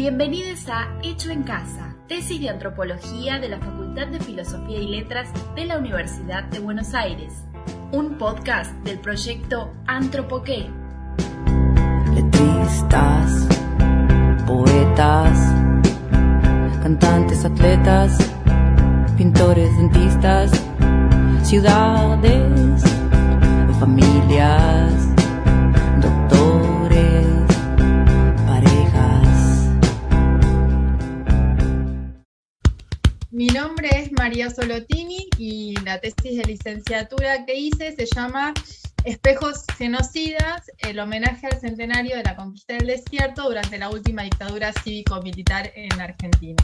Bienvenidos a Hecho en Casa, tesis de antropología de la Facultad de Filosofía y Letras de la Universidad de Buenos Aires. Un podcast del proyecto Antropoqué. Letristas, poetas, cantantes, atletas, pintores, dentistas, ciudades, familias, doctores, parejas. Mi nombre es María Solotini y la tesis de licenciatura que hice se llama Espejos genocidas, el homenaje al centenario de la conquista del desierto durante la última dictadura cívico-militar en Argentina.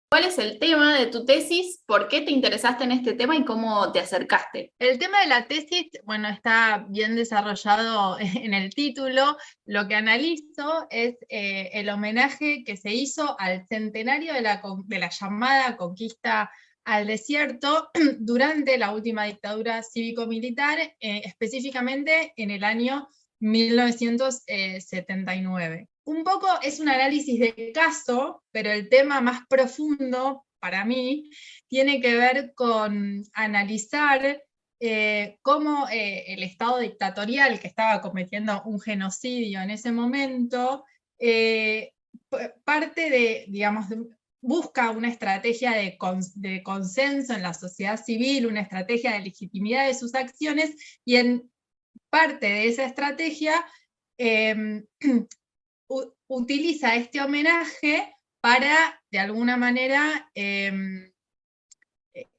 ¿Cuál es el tema de tu tesis? ¿Por qué te interesaste en este tema y cómo te acercaste? El tema de la tesis, bueno, está bien desarrollado en el título. Lo que analizo es el homenaje que se hizo al centenario de la llamada conquista al desierto durante la última dictadura cívico-militar, específicamente en el año 1979. Un poco es un análisis de caso, pero el tema más profundo para mí tiene que ver con analizar cómo el Estado dictatorial que estaba cometiendo un genocidio en ese momento parte de, digamos, busca una estrategia de consenso en la sociedad civil, una estrategia de legitimidad de sus acciones, y en parte de esa estrategia utiliza este homenaje para, de alguna manera,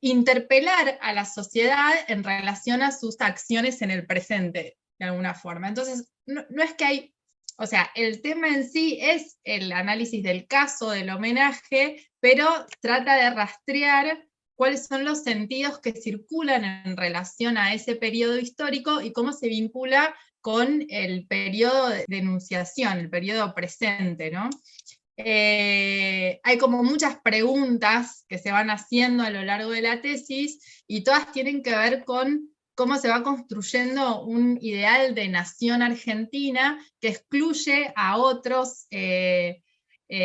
interpelar a la sociedad en relación a sus acciones en el presente, de alguna forma. Entonces, no es que hay, o sea, el tema en sí es el análisis del caso, del homenaje, pero trata de rastrear cuáles son los sentidos que circulan en relación a ese periodo histórico y cómo se vincula con el periodo de enunciación, el periodo presente, ¿no? Hay como muchas preguntas que se van haciendo a lo largo de la tesis y todas tienen que ver con cómo se va construyendo un ideal de nación argentina que excluye a otros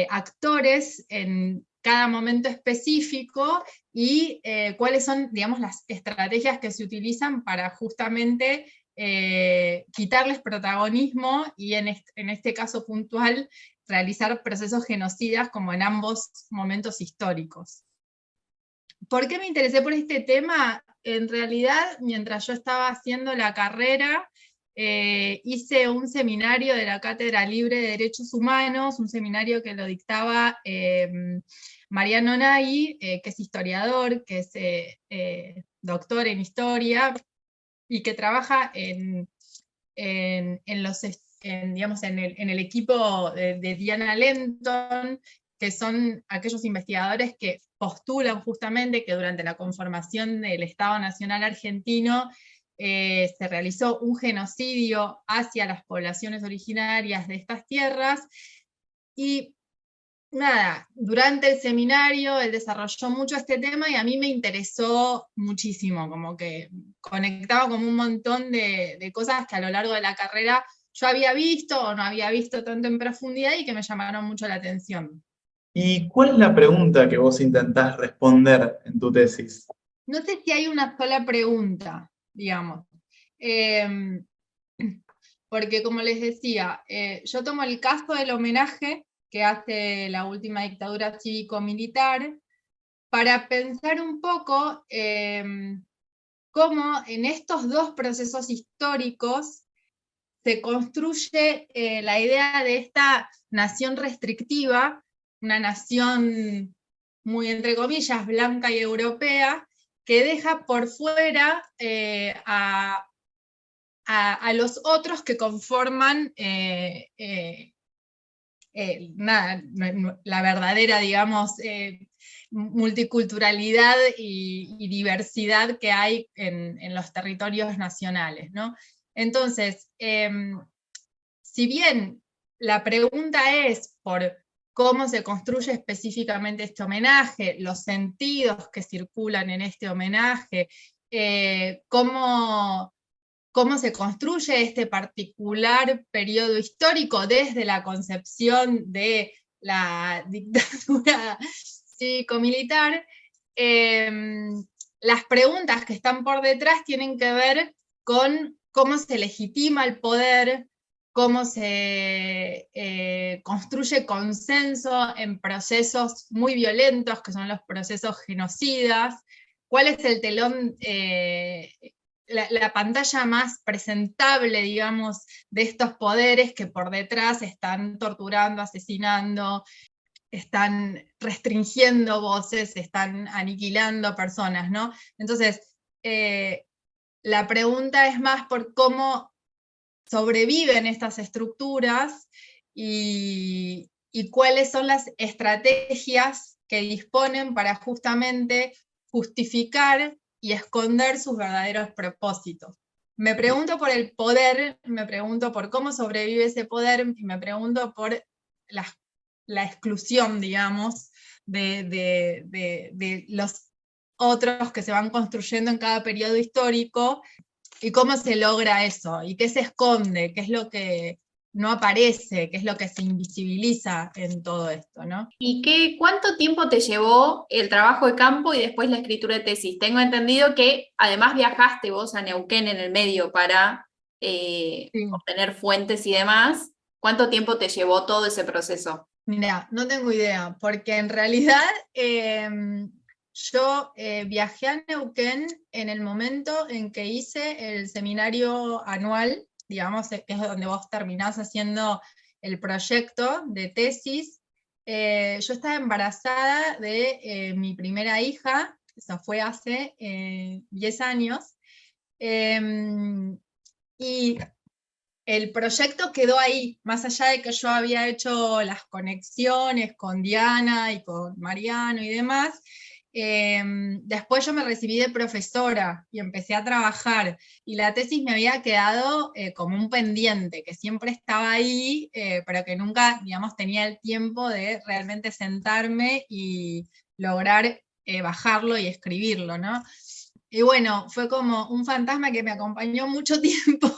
actores en cada momento específico y cuáles son, digamos, las estrategias que se utilizan para justamente quitarles protagonismo y en este caso puntual realizar procesos genocidas como en ambos momentos históricos. ¿Por qué me interesé por este tema? En realidad, mientras yo estaba haciendo la carrera, hice un seminario de la Cátedra Libre de Derechos Humanos, un seminario que lo dictaba Mariano Nagui, que es historiador, que es doctor en historia, y que trabaja en el equipo de Diana Lenton, que son aquellos investigadores que postulan justamente que durante la conformación del Estado Nacional Argentino se realizó un genocidio hacia las poblaciones originarias de estas tierras, y nada, durante el seminario él desarrolló mucho este tema y a mí me interesó muchísimo, como que conectaba como un montón de cosas que a lo largo de la carrera yo había visto o no había visto tanto en profundidad y que me llamaron mucho la atención. ¿Y cuál es la pregunta que vos intentás responder en tu tesis? No sé si hay una sola pregunta, digamos. Porque como les decía, yo tomo el caso del homenaje que hace la última dictadura cívico-militar para pensar un poco cómo en estos dos procesos históricos se construye la idea de esta nación restrictiva una nación muy, entre comillas, blanca y europea, que deja por fuera a los otros que conforman la verdadera, digamos, multiculturalidad y diversidad que hay en los territorios nacionales, ¿no? Entonces, si bien la pregunta es por cómo se construye específicamente este homenaje, los sentidos que circulan en este homenaje, cómo se construye este particular periodo histórico desde la concepción de la dictadura cívico-militar, las preguntas que están por detrás tienen que ver con cómo se legitima el poder, cómo se construye consenso en procesos muy violentos, que son los procesos genocidas, cuál es el telón, la pantalla más presentable, digamos, de estos poderes que por detrás están torturando, asesinando, están restringiendo voces, están aniquilando personas, ¿no? Entonces, la pregunta es más por cómo sobreviven estas estructuras y cuáles son las estrategias que disponen para justamente justificar y esconder sus verdaderos propósitos. Me pregunto por el poder, me pregunto por cómo sobrevive ese poder, y me pregunto por la exclusión, digamos, de los otros que se van construyendo en cada periodo histórico, y cómo se logra eso, y qué se esconde, qué es lo que no aparece, qué es lo que se invisibiliza en todo esto, ¿no? ¿Y cuánto tiempo te llevó el trabajo de campo y después la escritura de tesis? Tengo entendido que además viajaste vos a Neuquén en el medio para obtener fuentes y demás. ¿Cuánto tiempo te llevó todo ese proceso? Mira, no tengo idea, porque en realidad yo viajé a Neuquén en el momento en que hice el seminario anual, digamos, que es donde vos terminás haciendo el proyecto de tesis. Yo estaba embarazada de mi primera hija, eso fue hace 10 años, y el proyecto quedó ahí, más allá de que yo había hecho las conexiones con Diana y con Mariano y demás. Después yo me recibí de profesora y empecé a trabajar, y la tesis me había quedado como un pendiente, que siempre estaba ahí, pero que nunca, digamos, tenía el tiempo de realmente sentarme y lograr bajarlo y escribirlo, ¿no? Y bueno, fue como un fantasma que me acompañó mucho tiempo,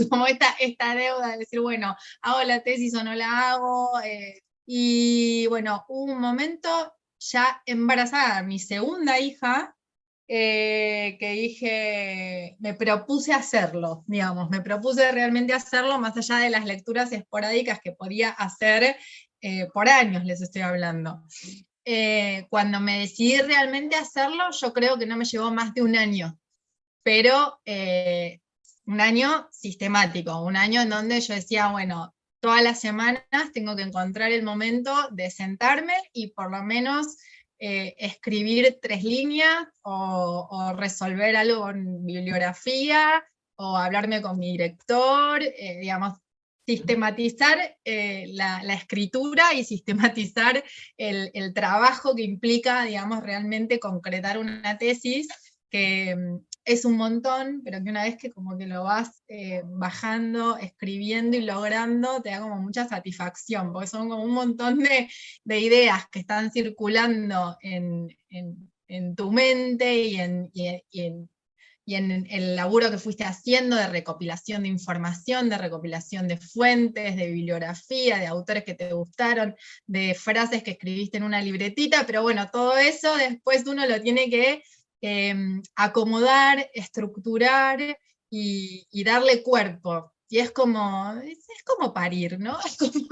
como esta deuda de decir, bueno, ¿hago la tesis o no la hago? Y bueno, hubo un momento ya embarazada, mi segunda hija, que dije, me propuse hacerlo, digamos, me propuse realmente hacerlo más allá de las lecturas esporádicas que podía hacer por años, les estoy hablando. Cuando me decidí realmente hacerlo, yo creo que no me llevó más de un año, pero un año sistemático, un año en donde yo decía, bueno, todas las semanas tengo que encontrar el momento de sentarme y por lo menos escribir 3 líneas o resolver algo en bibliografía o hablarme con mi director, digamos, sistematizar la escritura y sistematizar el trabajo que implica, digamos, realmente concretar una tesis, que es un montón, pero que una vez que como que lo vas bajando, escribiendo y logrando, te da como mucha satisfacción, porque son como un montón de ideas que están circulando en tu mente y en el laburo que fuiste haciendo de recopilación de información, de recopilación de fuentes, de bibliografía, de autores que te gustaron, de frases que escribiste en una libretita, pero bueno, todo eso después uno lo tiene que acomodar, estructurar y darle cuerpo. Y es como parir, ¿no? Es como un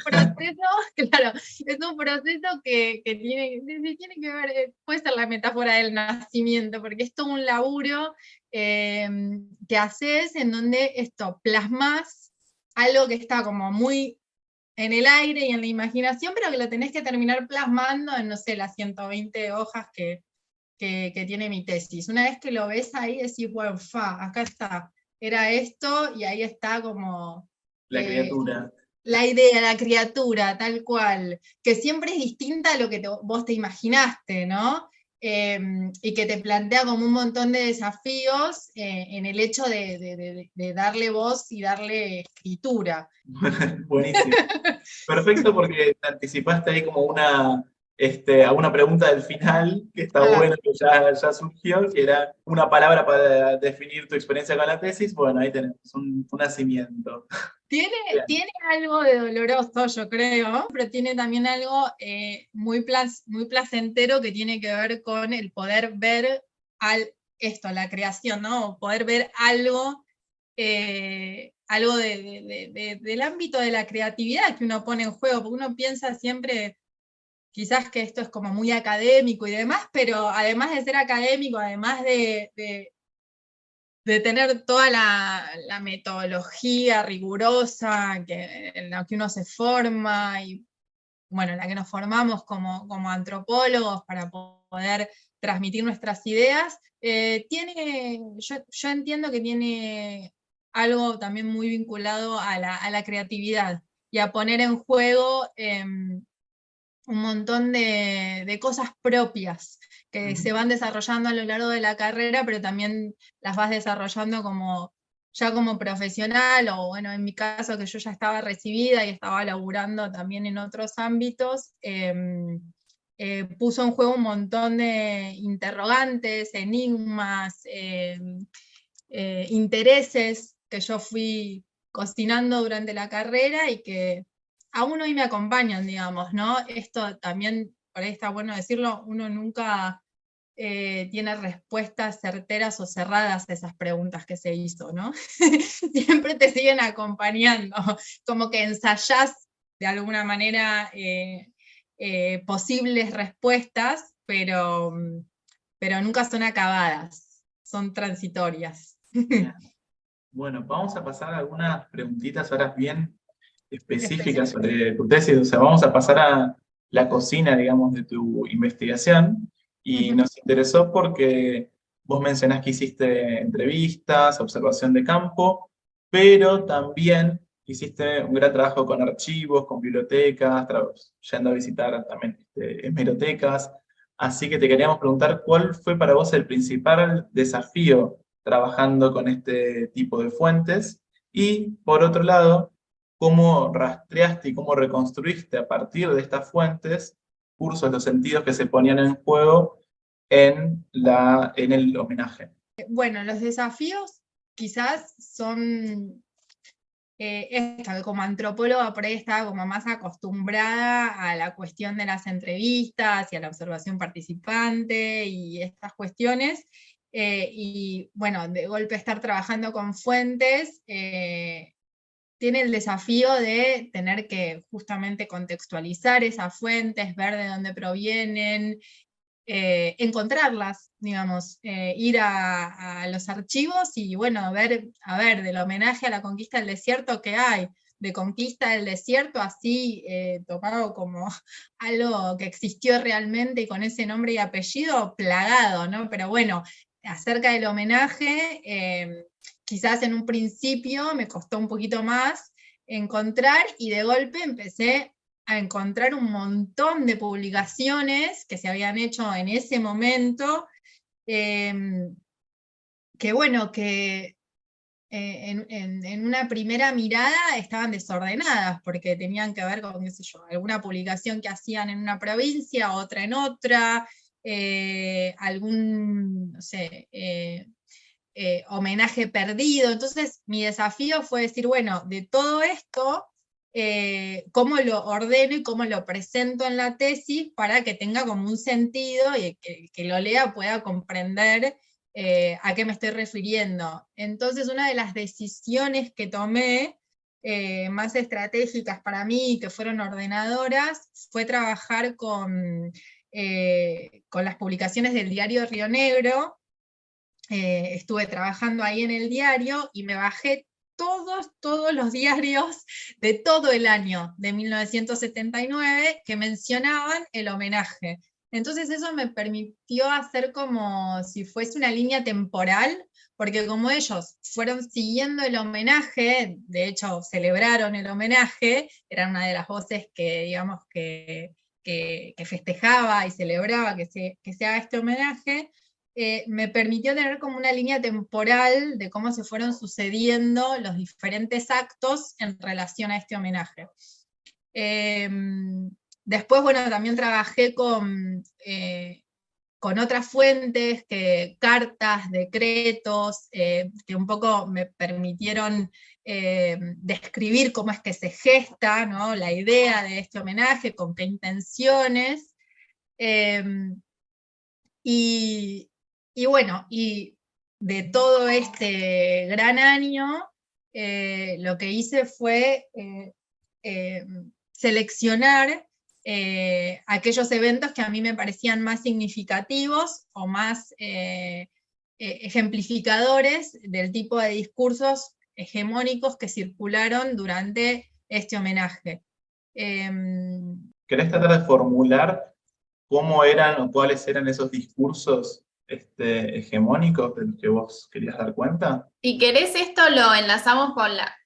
proceso, claro, es un proceso que tiene que ver, puede ser la metáfora del nacimiento, porque es todo un laburo que haces en donde esto plasmas algo que está como muy en el aire y en la imaginación, pero que lo tenés que terminar plasmando en, no sé, las 120 hojas que tiene mi tesis. Una vez que lo ves ahí, decís, bueno, acá está, era esto, y ahí está como La criatura. la idea, la criatura, tal cual, que siempre es distinta a lo que vos te imaginaste, ¿no? Y que te plantea como un montón de desafíos en el hecho de darle voz y darle escritura. Buenísimo. Perfecto, porque te anticipaste ahí como a una pregunta del final, que está Ah, bueno, que ya surgió, que era una palabra para definir tu experiencia con la tesis. Bueno, ahí tenemos un nacimiento. Bien. tiene algo de doloroso, yo creo, pero tiene también algo muy placentero que tiene que ver con el poder ver la creación, ¿no? Poder ver algo, algo del ámbito de la creatividad que uno pone en juego, porque uno piensa siempre, quizás que esto es como muy académico y demás, pero además de ser académico, además de tener toda la metodología rigurosa en la que uno se forma y bueno, en la que nos formamos como antropólogos para poder transmitir nuestras ideas, yo entiendo que tiene algo también muy vinculado a la creatividad y a poner en juego un montón de cosas propias que se van desarrollando a lo largo de la carrera, pero también las vas desarrollando ya como profesional, o bueno, en mi caso que yo ya estaba recibida y estaba laburando también en otros ámbitos, puso en juego un montón de interrogantes, enigmas, intereses que yo fui cocinando durante la carrera y que aún hoy me acompañan, digamos, ¿no? Esto también, por ahí está bueno decirlo, uno nunca tiene respuestas certeras o cerradas a esas preguntas que se hizo, ¿no? Siempre te siguen acompañando, como que ensayás de alguna manera posibles respuestas, pero nunca son acabadas, son transitorias. Bien. Bueno, vamos a pasar a algunas preguntitas ahora bien específicas Específico. sobre tu tesis. O sea, vamos a pasar a la cocina, digamos, de tu investigación. Y Ujú. nos interesó porque vos mencionás que hiciste entrevistas, observación de campo, pero también hiciste un gran trabajo con archivos, con bibliotecas, yendo a visitar también hemerotecas. Así que te queríamos preguntar, ¿cuál fue para vos el principal desafío trabajando con este tipo de fuentes? Y por otro lado, ¿cómo rastreaste y cómo reconstruiste a partir de estas fuentes cursos, los sentidos que se ponían en juego en el homenaje? Bueno, los desafíos quizás son esta, como antropóloga por ahí estaba como más acostumbrada a la cuestión de las entrevistas y a la observación participante y estas cuestiones. Y bueno, de golpe estar trabajando con fuentes tiene el desafío de tener que justamente contextualizar esas fuentes, ver de dónde provienen, encontrarlas, digamos, ir a los archivos y bueno, a ver, del homenaje a la conquista del desierto que hay, de conquista del desierto, así tomado como algo que existió realmente y con ese nombre y apellido, plagado, ¿no? Pero bueno, acerca del homenaje, quizás en un principio me costó un poquito más encontrar y de golpe empecé a encontrar un montón de publicaciones que se habían hecho en ese momento, que bueno, que en una primera mirada estaban desordenadas, porque tenían que ver con, qué sé yo, alguna publicación que hacían en una provincia, otra en otra, algún, no sé, homenaje perdido. Entonces, mi desafío fue decir, bueno, de todo esto, cómo lo ordeno y cómo lo presento en la tesis para que tenga como un sentido y que lo lea pueda comprender a qué me estoy refiriendo. Entonces, una de las decisiones que tomé más estratégicas para mí, que fueron ordenadoras, fue trabajar con las publicaciones del diario Río Negro. Estuve trabajando ahí en el diario y me bajé todos los diarios de todo el año de 1979 que mencionaban el homenaje. Entonces eso me permitió hacer como si fuese una línea temporal, porque como ellos fueron siguiendo el homenaje, de hecho celebraron el homenaje, era una de las voces que, digamos, que festejaba y celebraba que se haga este homenaje, me permitió tener como una línea temporal de cómo se fueron sucediendo los diferentes actos en relación a este homenaje. Después, bueno, también trabajé con otras fuentes, cartas, decretos, que un poco me permitieron describir cómo es que se gesta, ¿no?, la idea de este homenaje, con qué intenciones. Y bueno, y de todo este gran año, lo que hice fue seleccionar aquellos eventos que a mí me parecían más significativos o más ejemplificadores del tipo de discursos hegemónicos que circularon durante este homenaje. ¿Querés tratar de formular cómo eran o cuáles eran esos discursos hegemónicos de los que vos querías dar cuenta? Si querés esto lo enlazamos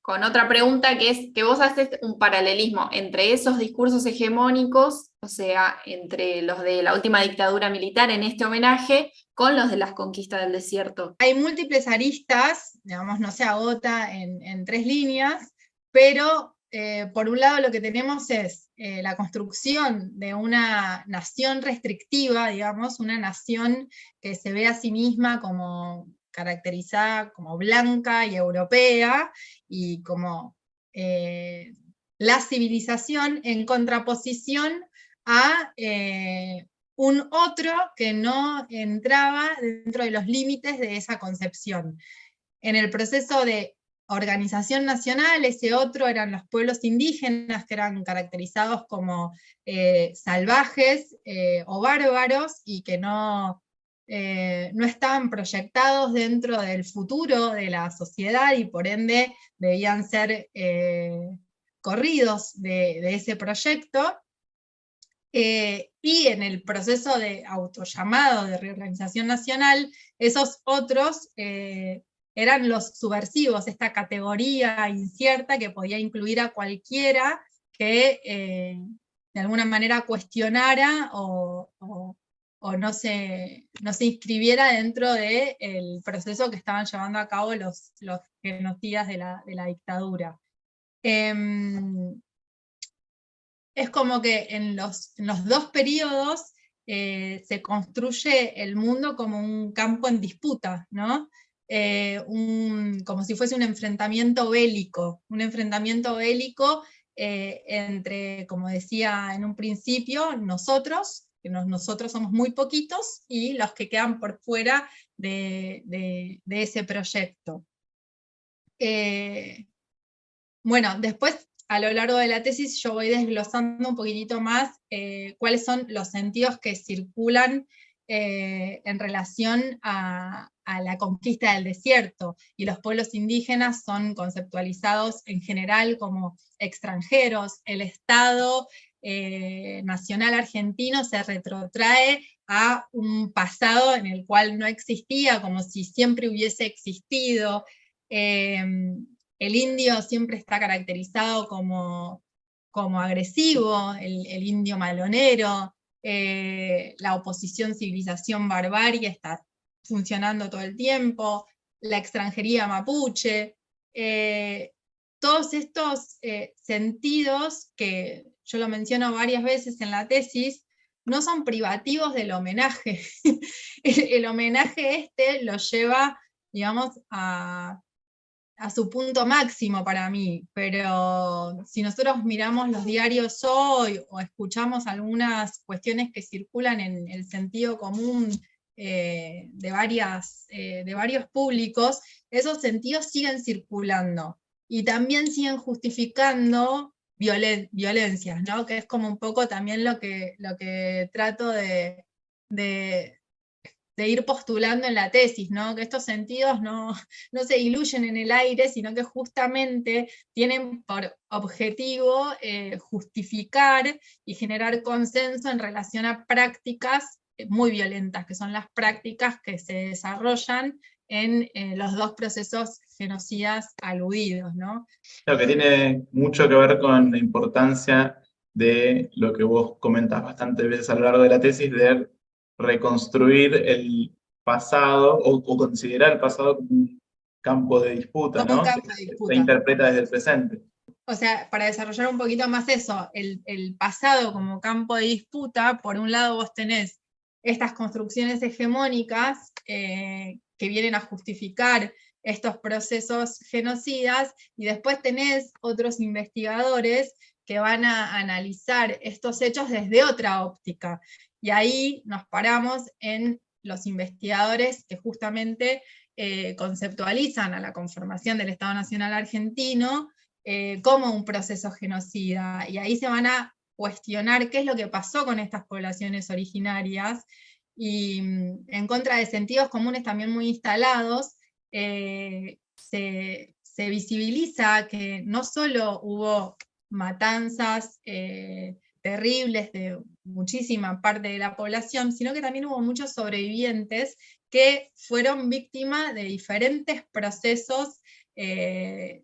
con otra pregunta, que es que vos haces un paralelismo entre esos discursos hegemónicos, o sea, entre los de la última dictadura militar en este homenaje, con los de las conquistas del desierto. Hay múltiples aristas, digamos, no se agota en 3 líneas, pero por un lado lo que tenemos es la construcción de una nación restrictiva, digamos, una nación que se ve a sí misma como caracterizada como blanca y europea, y como la civilización en contraposición a un otro que no entraba dentro de los límites de esa concepción. En el proceso de organización nacional, ese otro eran los pueblos indígenas, que eran caracterizados como salvajes o bárbaros, y que no estaban proyectados dentro del futuro de la sociedad, y por ende debían ser corridos de ese proyecto. Y en el proceso de autollamado de reorganización nacional, esos otros eran los subversivos, esta categoría incierta que podía incluir a cualquiera que de alguna manera cuestionara o no se inscribiera dentro del proceso que estaban llevando a cabo los genocidas de la dictadura. Es como que en los 2 periodos se construye el mundo como un campo en disputa, ¿no? Como si fuese un enfrentamiento bélico entre, como decía en un principio, nosotros, que nosotros somos muy poquitos, y los que quedan por fuera de ese proyecto. Bueno, después, a lo largo de la tesis, yo voy desglosando un poquitito más cuáles son los sentidos que circulan en relación a la conquista del desierto, y los pueblos indígenas son conceptualizados en general como extranjeros. El Estado nacional argentino se retrotrae a un pasado en el cual no existía, como si siempre hubiese existido. El indio siempre está caracterizado como agresivo, el indio malonero, la oposición civilización-barbarie está funcionando todo el tiempo, la extranjería mapuche, todos estos sentidos, que yo lo menciono varias veces en la tesis, no son privativos del homenaje. El homenaje lo lleva, digamos, a su punto máximo para mí, pero si nosotros miramos los diarios hoy o escuchamos algunas cuestiones que circulan en el sentido común de varios públicos, esos sentidos siguen circulando y también siguen justificando violencias, ¿no? Que es como un poco también lo que trato de ir postulando en la tesis, ¿no? Que estos sentidos no se diluyen en el aire, sino que justamente tienen por objetivo justificar y generar consenso en relación a prácticas muy violentas, que son las prácticas que se desarrollan en los dos procesos genocidas aludidos, ¿no? Lo que tiene mucho que ver con la importancia de lo que vos comentás bastantes veces a lo largo de la tesis, de reconstruir el pasado o considerar el pasado como un campo de disputa, Como un ¿no? campo de Se disputa. interpreta desde el presente. O sea, para desarrollar un poquito más eso, el pasado como campo de disputa, por un lado vos tenés estas construcciones hegemónicas que vienen a justificar estos procesos genocidas, y después tenés otros investigadores que van a analizar estos hechos desde otra óptica. Y ahí nos paramos en los investigadores que justamente conceptualizan a la conformación del Estado Nacional Argentino como un proceso genocida, y ahí se van a cuestionar qué es lo que pasó con estas poblaciones originarias, y en contra de sentidos comunes también muy instalados, se visibiliza que no solo hubo matanzas terribles de muchísima parte de la población, sino que también hubo muchos sobrevivientes que fueron víctimas de diferentes procesos de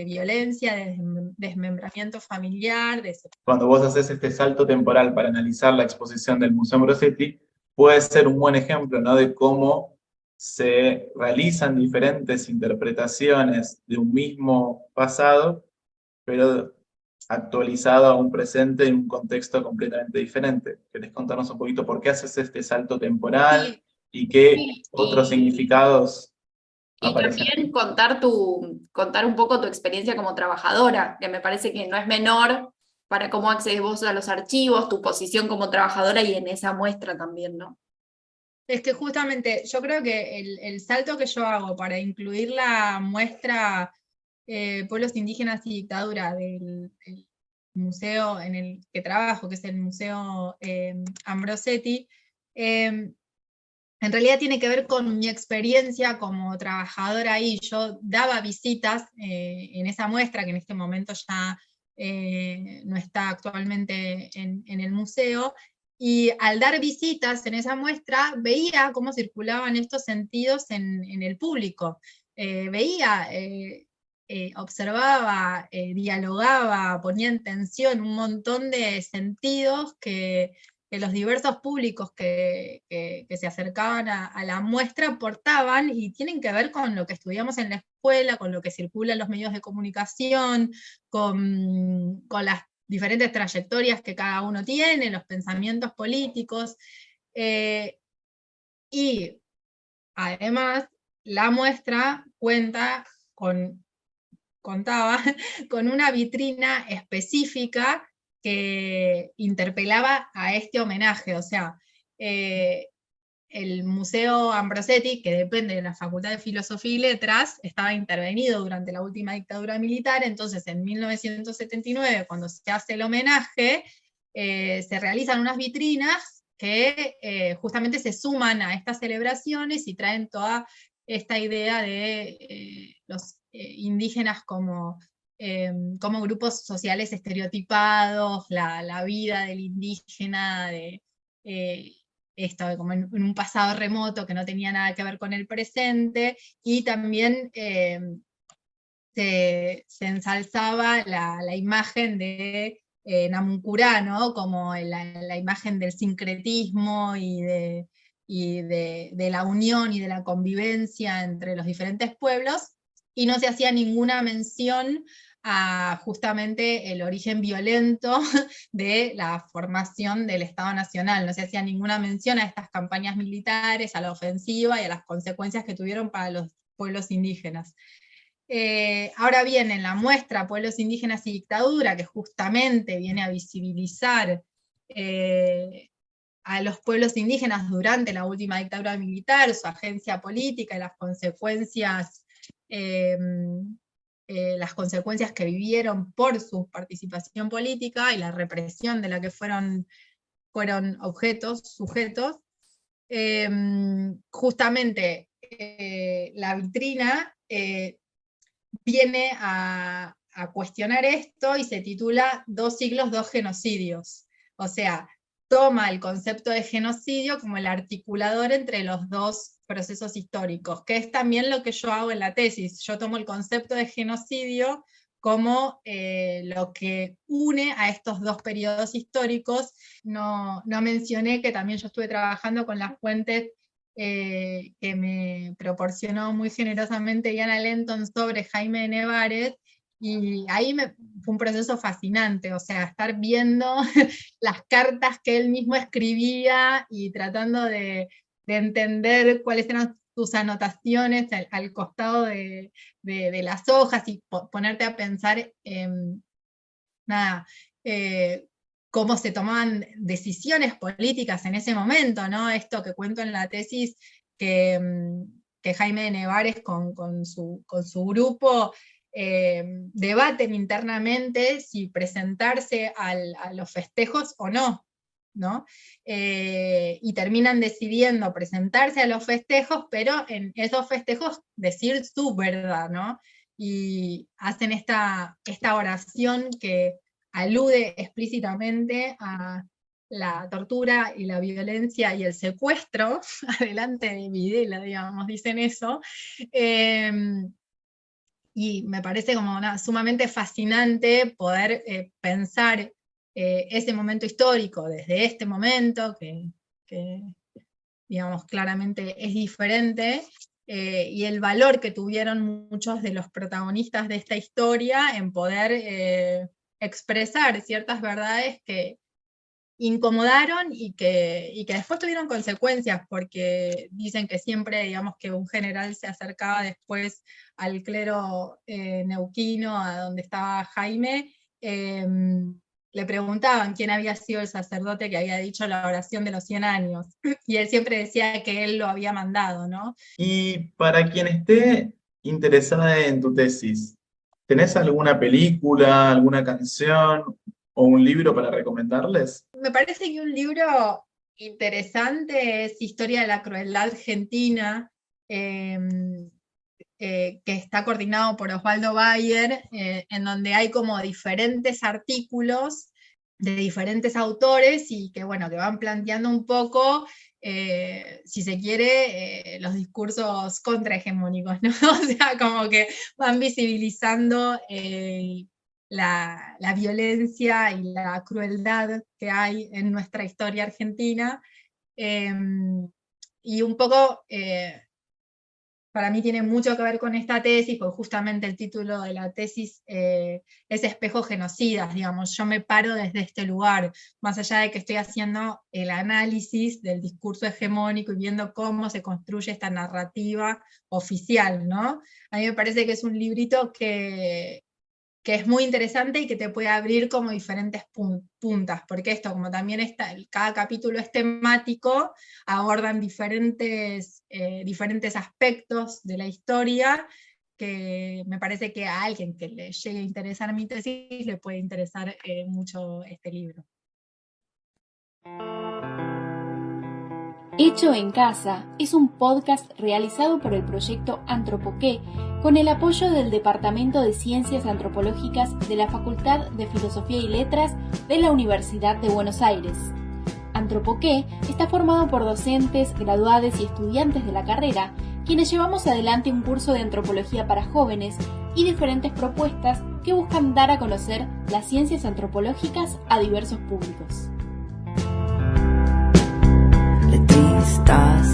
violencia, de desmembramiento familiar. Cuando vos haces este salto temporal para analizar la exposición del Museo Ambrosetti, puede ser un buen ejemplo, ¿no? De cómo se realizan diferentes interpretaciones de un mismo pasado, pero actualizado a un presente en un contexto completamente diferente. ¿Querés contarnos un poquito por qué haces este salto temporal Sí, y qué Sí, otros significados y aparecen? también contar un poco tu experiencia como trabajadora, que me parece que no es menor para cómo accedes vos a los archivos, tu posición como trabajadora y en esa muestra también, ¿no? es que justamente yo creo que el salto que yo hago para incluir la muestra Pueblos Indígenas y Dictadura del museo en el que trabajo, que es el Museo Ambrosetti, en realidad tiene que ver con mi experiencia como trabajadora ahí. Yo daba visitas en esa muestra, que en este momento ya no está actualmente en el museo, y al dar visitas en esa muestra veía cómo circulaban estos sentidos en el público. Veía, observaba, dialogaba, ponía en tensión un montón de sentidos que los diversos públicos que se acercaban a la muestra aportaban, y tienen que ver con lo que estudiamos en la escuela, con lo que circula en los medios de comunicación, con las diferentes trayectorias que cada uno tiene, los pensamientos políticos, y además la muestra contaba con una vitrina específica que interpelaba a este homenaje. O sea, el Museo Ambrosetti, que depende de la Facultad de Filosofía y Letras, estaba intervenido durante la última dictadura militar. Entonces en 1979, cuando se hace el homenaje, se realizan unas vitrinas que justamente se suman a estas celebraciones y traen toda esta idea de los indígenas como grupos sociales estereotipados, la vida del indígena, de esto, como en un pasado remoto que no tenía nada que ver con el presente, y también se ensalzaba la imagen de Namuncurá, ¿no? Como la imagen del sincretismo y de la unión y de la convivencia entre los diferentes pueblos, y no se hacía ninguna mención a justamente el origen violento de la formación del Estado Nacional. No se hacía ninguna mención a estas campañas militares, a la ofensiva y a las consecuencias que tuvieron para los pueblos indígenas. Ahora bien, en la muestra Pueblos Indígenas y Dictadura, que justamente viene a visibilizar a los pueblos indígenas durante la última dictadura militar, su agencia política y las consecuencias que vivieron por su participación política y la represión de la que fueron sujetos, justamente la vitrina viene a cuestionar esto y se titula 2 siglos, 2 genocidios. O sea, toma el concepto de genocidio como el articulador entre los dos procesos históricos, que es también lo que yo hago en la tesis. Yo tomo el concepto de genocidio como lo que une a estos dos periodos históricos. No mencioné que también yo estuve trabajando con las fuentes que me proporcionó muy generosamente Diana Lenton sobre Jaime de Nevares, y ahí fue un proceso fascinante, o sea, estar viendo las cartas que él mismo escribía y tratando de entender cuáles eran sus anotaciones al costado de las hojas, y ponerte a pensar cómo se tomaban decisiones políticas en ese momento, ¿no? Esto que cuento en la tesis, que Jaime de Nevares con su grupo debaten internamente si presentarse a los festejos o no, ¿no? Y terminan decidiendo presentarse a los festejos, pero en esos festejos decir su verdad, ¿no? Y hacen esta oración que alude explícitamente a la tortura y la violencia y el secuestro, adelante de Videla, digamos, dicen eso, y me parece como sumamente fascinante poder pensar ese momento histórico desde este momento, que digamos claramente es diferente, y el valor que tuvieron muchos de los protagonistas de esta historia en poder expresar ciertas verdades que incomodaron y que después tuvieron consecuencias, porque dicen que siempre, digamos, que un general se acercaba después al clero neuquino, a donde estaba Jaime, le preguntaban quién había sido el sacerdote que había dicho la oración de los 100 años, y él siempre decía que él lo había mandado, ¿no? Y para quien esté interesada en tu tesis, ¿tenés alguna película, alguna canción o un libro para recomendarles? Me parece que un libro interesante es Historia de la Crueldad Argentina, que está coordinado por Osvaldo Bayer, en donde hay como diferentes artículos de diferentes autores y que, bueno, que van planteando un poco, si se quiere, los discursos contrahegemónicos, ¿no? O sea, como que van visibilizando la violencia y la crueldad que hay en nuestra historia argentina, y un poco para mí tiene mucho que ver con esta tesis, porque justamente el título de la tesis es Espejos Genocidas, digamos. Yo me paro desde este lugar, más allá de que estoy haciendo el análisis del discurso hegemónico y viendo cómo se construye esta narrativa oficial, ¿no? A mí me parece que es un librito que es muy interesante y que te puede abrir como diferentes puntas, porque esto, como también cada capítulo es temático, abordan diferentes aspectos de la historia, que me parece que a alguien que le llegue a interesar mi tesis le puede interesar mucho este libro. Hecho en Casa es un podcast realizado por el proyecto Antropoqué con el apoyo del Departamento de Ciencias Antropológicas de la Facultad de Filosofía y Letras de la Universidad de Buenos Aires. Antropoqué está formado por docentes, graduados y estudiantes de la carrera, quienes llevamos adelante un curso de antropología para jóvenes y diferentes propuestas que buscan dar a conocer las ciencias antropológicas a diversos públicos. Letristas